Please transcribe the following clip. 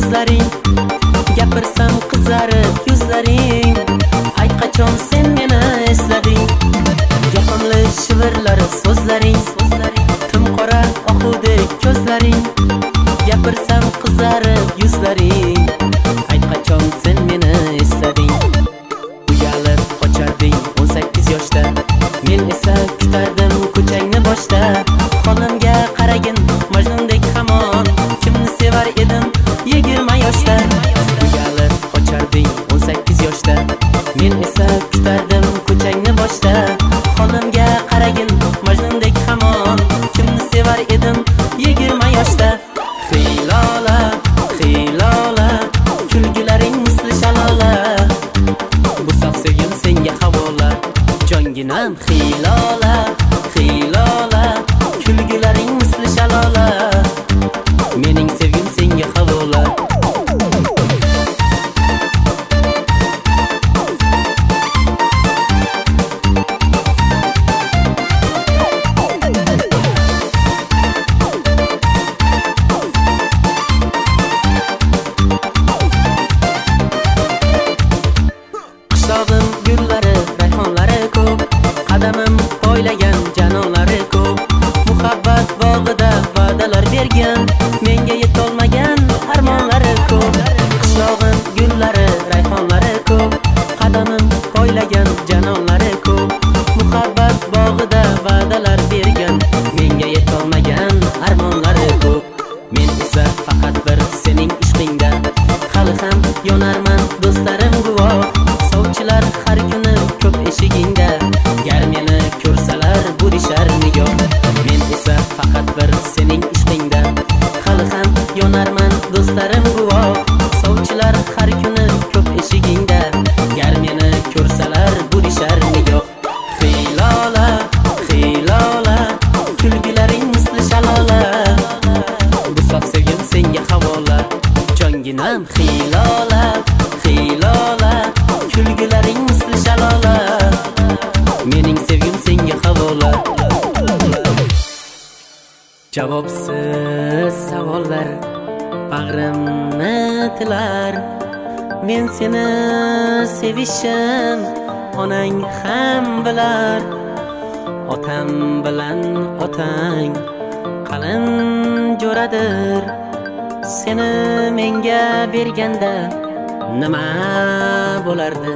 ko'zlaring, gapirsam qizarib yuzlaring. Ayt qachon sen meni eslading, yoqimli shivirlari so'zlaring, tim qora oqudek ko'zlaring, gapirsam qizarib yuzlaring. Ayt qachon sen meni eslading. Uyalib qocharding 18 yoshda, men esa kutardim ko'changni boshda. Xonimga qaragin Majnundek hamon, kimni sevar edim 20 yoshda. Uyalib qocharding 18 yoshda, men esa kutardim ko'changni boshda. Xonimga qaragin Majnundek hamon, kimni sevar edim 20 yoshda. Xilola, xilola, kulgularing misli shalola, bu sof sevgim senga havola. Jonginam xilola, xilola, kulgularing misli shalola, mening sevgim senga havola. Qishlog'im gullari, rayhonlari ko'p, qadamim poylagan janonlari ko'p. Muhabbat bog'ida va'dalar bergan, menga yetolmagan armonlari ko'p. Qishlog'im gullari, rayhonlari ko'p, qadamim poylagan janonlari ko'p. Muhabbat bog'ida va'dalar bergan, menga yetolmagan armonlari ko'p. Men esa faqat bir sening ishqingda, hali ham yonarman do'stlarim guvoh. Sovchilar har kuni ko'p eshigingda, gar meni ko'rsalar burishar nigoh. Men esa faqat bir sening ishqingda, hali ham yonarman do'stlarim guvoh. Sovchilar har kuni ko'p eshigingda, gar meni ko'rsalar burishar nigoh. Xilola, xilola, kulgularing misli shalola, bu sof sevgim senga havola. Jonginam xilola, xilola, kulgularing misli shalola, mening sevgim senga havola. Javobsiz savollar bag'rimni tilar, men seni sevishim onang ham bilar. Otam bilan otang qalin jo'radir, seni menga berganda nima bo'lardi?